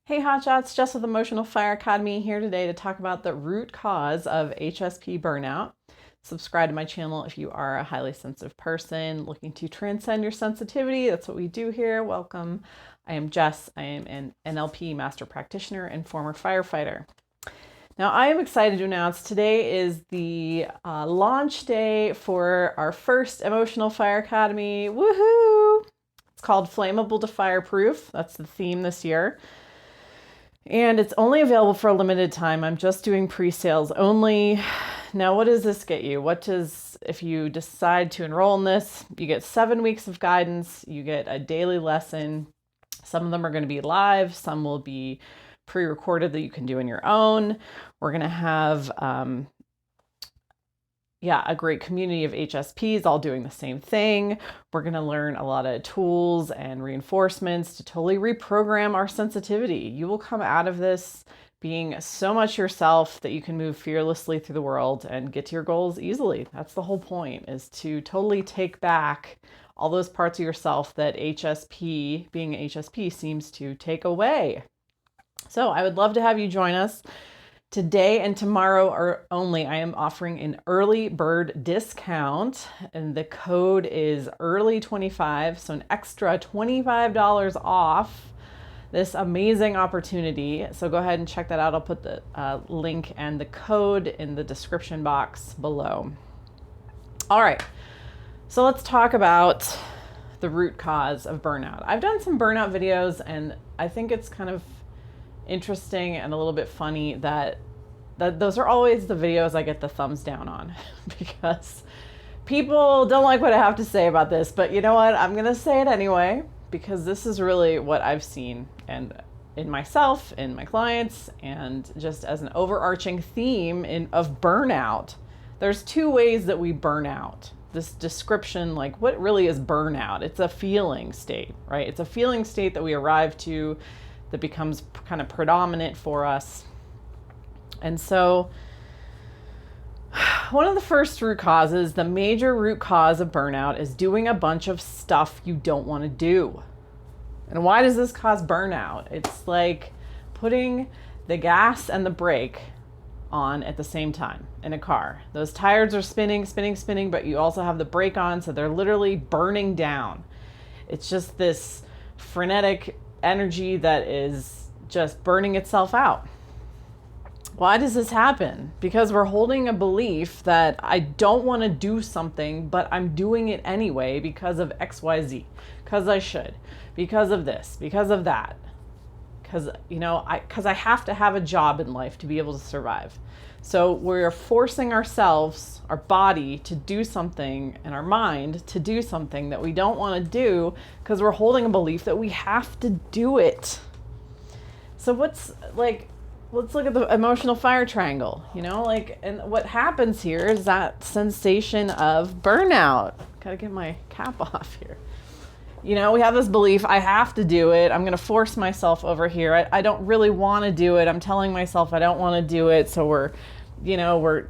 Hey Hotshots, Jess with Emotional Fire Academy here today to talk about the root cause of HSP burnout. Subscribe to my channel if you are a highly sensitive person looking to transcend your sensitivity. That's what we do here. Welcome. I am Jess. I am an NLP master practitioner and former firefighter. Now, I am excited to announce today is the launch day for our first Emotional Fire Academy. Woohoo! It's called Flammable to Fireproof. That's the theme this year. And it's only available for a limited time. I'm just doing pre-sales only. Now, what does this get you? If you decide to enroll in this, you get 7 weeks of guidance, you get a daily lesson. Some of them are going to be live, some will be pre-recorded that you can do on your own. We're going to have a great community of HSPs all doing the same thing. We're going to learn a lot of tools and reinforcements to totally reprogram our sensitivity. You will come out of this being so much yourself that you can move fearlessly through the world and get to your goals easily. That's the whole point, is to totally take back all those parts of yourself that HSP, being HSP, seems to take away. So I would love to have you join us. Today and tomorrow are only, I am offering an early bird discount, and the code is early25, so an extra $25 off this amazing opportunity. So go ahead and check that out. I'll put the link and the code in the description box below. All right, so let's talk about the root cause of burnout. I've done some burnout videos, and I think it's kind of interesting and a little bit funny that those are always the videos I get the thumbs down on because people don't like what I have to say about this, but you know what? I'm going to say it anyway, because this is really what I've seen and in myself, in my clients, and just as an overarching theme of burnout. There's two ways that we burn out. This description, like what really is burnout? It's a feeling state, right? It's a feeling state that we arrive to that becomes kind of predominant for us. And so one of the first root causes, the major root cause of burnout, is doing a bunch of stuff you don't want to do. And why does this cause burnout? It's like putting the gas and the brake on at the same time in a car. Those tires are spinning, but you also have the brake on, so they're literally burning down. It's just this frenetic energy that is just burning itself out. Why does this happen? Because we're holding a belief that I don't want to do something, but I'm doing it anyway because of XYZ, because I should, because of this, because of that, because I have to have a job in life to be able to survive. So we're forcing ourselves, our body, to do something, and our mind to do something that we don't want to do because we're holding a belief that we have to do it. So let's look at the emotional fire triangle, and what happens here is that sensation of burnout. Gotta get my cap off here. We have this belief, I have to do it. I'm going to force myself over here. I don't really want to do it. I'm telling myself I don't want to do it. So we're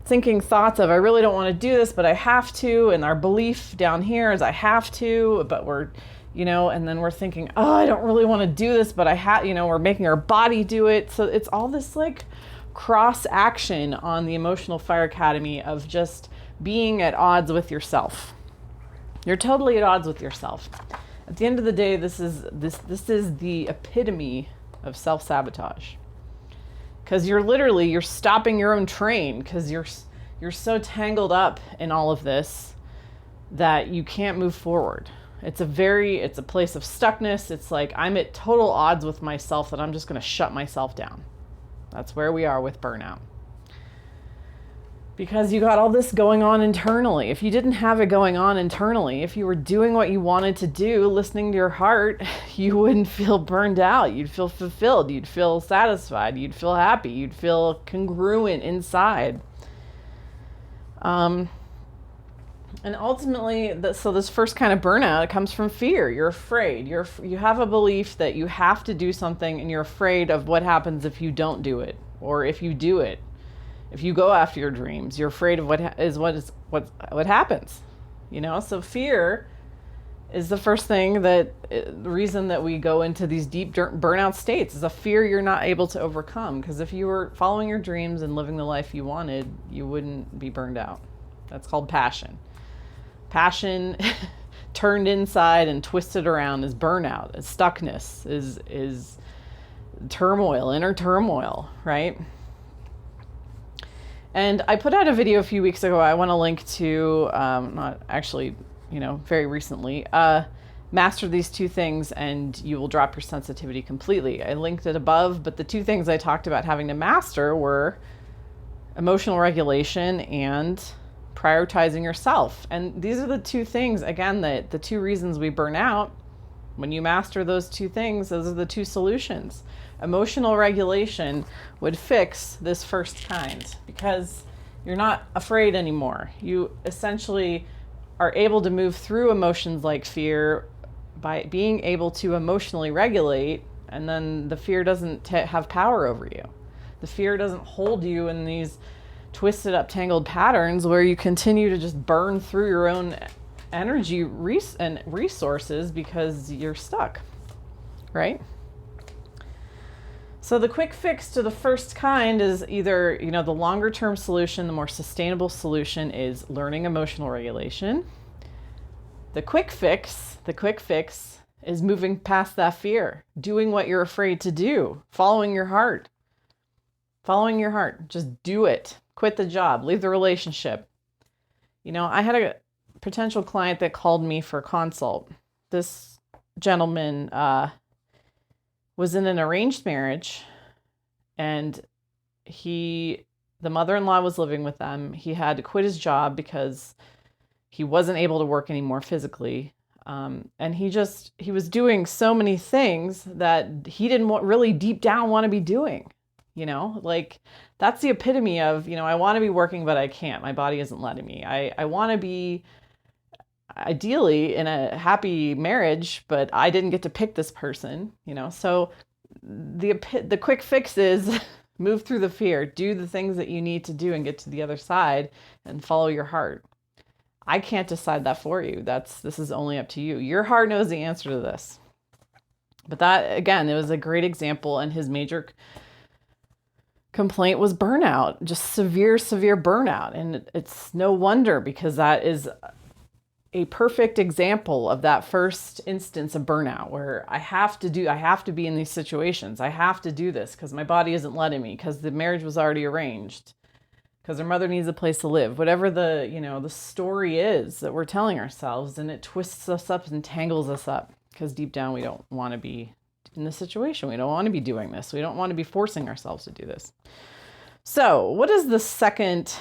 thinking thoughts of, I really don't want to do this, but I have to. And our belief down here is I have to, but we're, and then we're thinking, oh, I don't really want to do this, but I have, we're making our body do it. So it's all this like cross action on the Emotional Fire Academy of just being at odds with yourself. You're totally at odds with yourself. At the end of the day, this is the epitome of self-sabotage. Because you're stopping your own train because you're so tangled up in all of this that you can't move forward. It's a place of stuckness. It's like I'm at total odds with myself that I'm just going to shut myself down. That's where we are with burnout. Because you got all this going on internally. If you didn't have it going on internally, if you were doing what you wanted to do, listening to your heart, you wouldn't feel burned out. You'd feel fulfilled. You'd feel satisfied. You'd feel happy. You'd feel congruent inside. And ultimately, so this first kind of burnout, it comes from fear. You're afraid. You have a belief that you have to do something, and you're afraid of what happens if you don't do it, or if you do it. If you go after your dreams, you're afraid of what happens. So fear is the first thing that the reason that we go into these deep burnout states is a fear you're not able to overcome. Because if you were following your dreams and living the life you wanted, you wouldn't be burned out. That's called passion. Passion turned inside and twisted around is burnout, is stuckness, is turmoil, inner turmoil, right? And I put out a video a few weeks ago. I want to link to, not actually, very recently, master these two things and you will drop your sensitivity completely. I linked it above, but the two things I talked about having to master were emotional regulation and prioritizing yourself. And these are the two things, again, the two reasons we burn out. When you master those two things, those are the two solutions. Emotional regulation would fix this first kind because you're not afraid anymore. You essentially are able to move through emotions like fear by being able to emotionally regulate, and then the fear doesn't have power over you. The fear doesn't hold you in these twisted up, tangled patterns where you continue to just burn through your own energy and resources because you're stuck, right? So the quick fix to the first kind is either, the longer term solution, the more sustainable solution is learning emotional regulation. The quick fix is moving past that fear, doing what you're afraid to do, following your heart. Just do it. Quit the job, leave the relationship. I had a potential client that called me for a consult. This gentleman was in an arranged marriage, and the mother-in-law was living with them. He had to quit his job because he wasn't able to work anymore physically. And he was doing so many things that he didn't really deep down want to be doing, that's the epitome of, I want to be working, but I can't. My body isn't letting me. I want to be ideally in a happy marriage, but I didn't get to pick this person, so the quick fix is move through the fear, do the things that you need to do and get to the other side and follow your heart. I can't decide that for you. This is only up to you. Your heart knows the answer to this. But that, again, it was a great example, and his major complaint was burnout, just severe burnout. And it's no wonder, because that is a perfect example of that first instance of burnout where I have to be in these situations. I have to do this because my body isn't letting me, because the marriage was already arranged, because her mother needs a place to live, whatever the story is that we're telling ourselves, and it twists us up and tangles us up because deep down we don't want to be in this situation. We don't want to be doing this. We don't want to be forcing ourselves to do this. So what is the second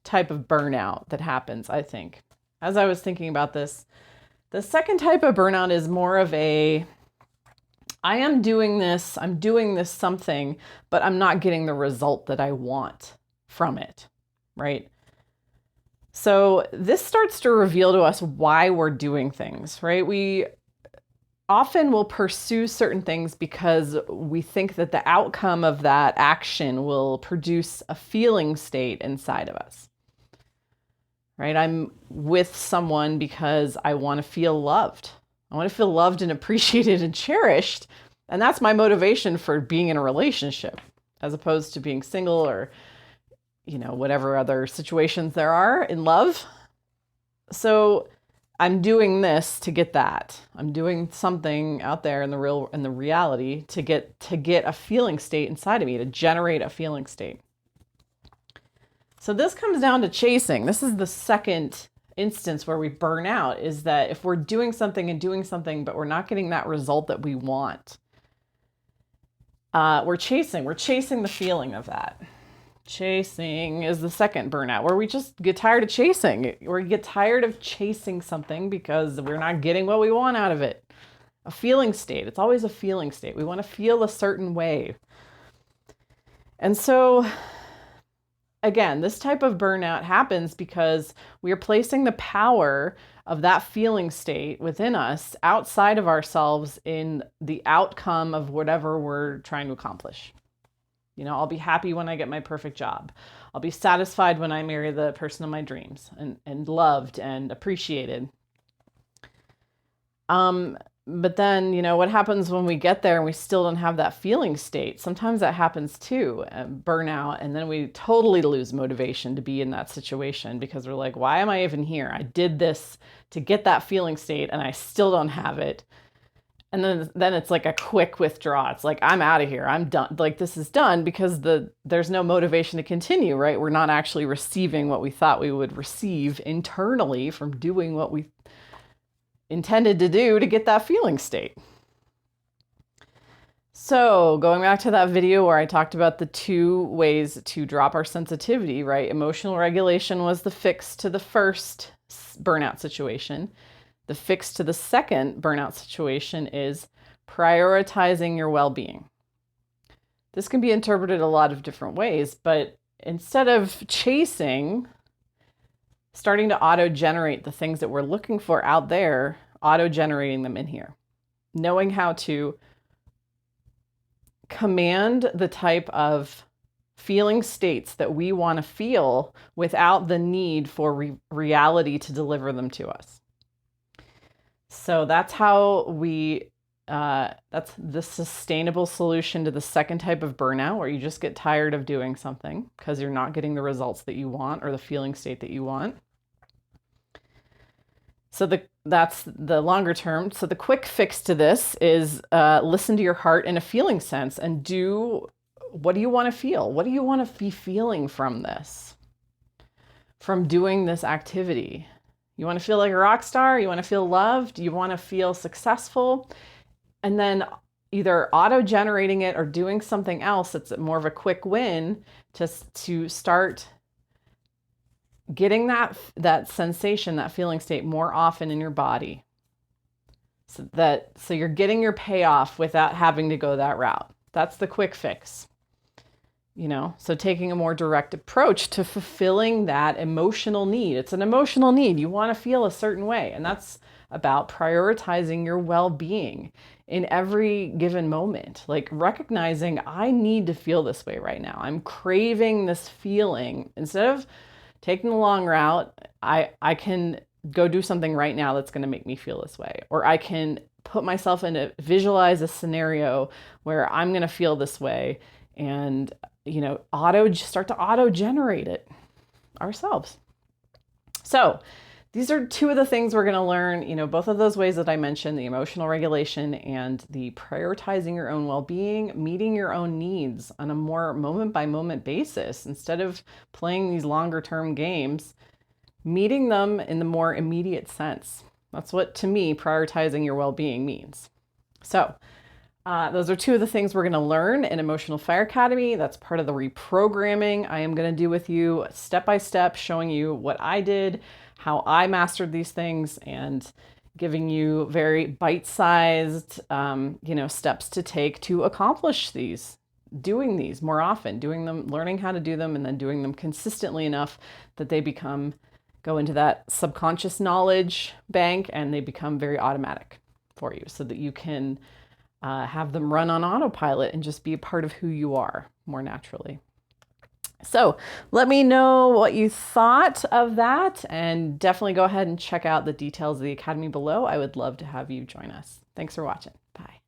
type of burnout that happens, I think? As I was thinking about this, the second type of burnout is more of I'm doing this something, but I'm not getting the result that I want from it, right? So this starts to reveal to us why we're doing things, right? We often will pursue certain things because we think that the outcome of that action will produce a feeling state inside of us. Right? I'm with someone because I want to feel loved. I want to feel loved and appreciated and cherished. And that's my motivation for being in a relationship, as opposed to being single or, whatever other situations there are in love. So I'm doing this to get that. I'm doing something out there in the reality to get a feeling state inside of me, to generate a feeling state. So this comes down to chasing. This is the second instance where we burn out, is that if we're doing something, but we're not getting that result that we want, we're chasing the feeling of that. Chasing is the second burnout, where we just get tired of chasing. We get tired of chasing something because we're not getting what we want out of it. A feeling state. It's always a feeling state. We want to feel a certain way. And so, again, this type of burnout happens because we are placing the power of that feeling state within us outside of ourselves in the outcome of whatever we're trying to accomplish. I'll be happy when I get my perfect job. I'll be satisfied when I marry the person of my dreams and loved and appreciated. But then, what happens when we get there and we still don't have that feeling state? Sometimes that happens too, burnout. And then we totally lose motivation to be in that situation because we're like, why am I even here? I did this to get that feeling state and I still don't have it. And then it's like a quick withdrawal. It's like, I'm out of here. I'm done. Like, this is done because there's no motivation to continue, right? We're not actually receiving what we thought we would receive internally from doing what we intended to do to get that feeling state. So going back to that video where I talked about the 2 ways to drop our sensitivity, right? Emotional regulation was the fix to the first burnout situation. The fix to the second burnout situation is prioritizing your well-being. This can be interpreted a lot of different ways, but instead of chasing, starting to auto-generate the things that we're looking for out there, auto-generating them in here. Knowing how to command the type of feeling states that we want to feel without the need for reality to deliver them to us. So that's how that's the sustainable solution to the second type of burnout, where you just get tired of doing something because you're not getting the results that you want or the feeling state that you want. So that's the longer term. So the quick fix to this is listen to your heart in a feeling sense and do, what do you want to feel? What do you want to be feeling from this? From doing this activity? You want to feel like a rock star? You want to feel loved? You want to feel successful? And then either auto-generating it or doing something else that's more of a quick win to start getting that sensation, that feeling state more often in your body. So you're getting your payoff without having to go that route. That's the quick fix. So taking a more direct approach to fulfilling that emotional need. It's an emotional need. You want to feel a certain way. And that's about prioritizing your well-being in every given moment. Like recognizing, I need to feel this way right now. I'm craving this feeling. Instead of taking the long route, I can go do something right now that's going to make me feel this way. Or I can put myself visualize a scenario where I'm going to feel this way and, start to auto-generate it ourselves. So these are 2 of the things we're going to learn, both of those ways that I mentioned, the emotional regulation and the prioritizing your own well-being, meeting your own needs on a more moment-by-moment basis. Instead of playing these longer-term games, meeting them in the more immediate sense. That's what, to me, prioritizing your well-being means. So those are 2 of the things we're going to learn in Emotional Fire Academy. That's part of the reprogramming I am going to do with you step by step, showing you what I did, how I mastered these things, and giving you very bite-sized, steps to take to accomplish these, doing these more often, doing them, learning how to do them, and then doing them consistently enough that they go into that subconscious knowledge bank and they become very automatic for you so that you can have them run on autopilot and just be a part of who you are more naturally. So let me know what you thought of that, and definitely go ahead and check out the details of the Academy below. I would love to have you join us. Thanks for watching. Bye.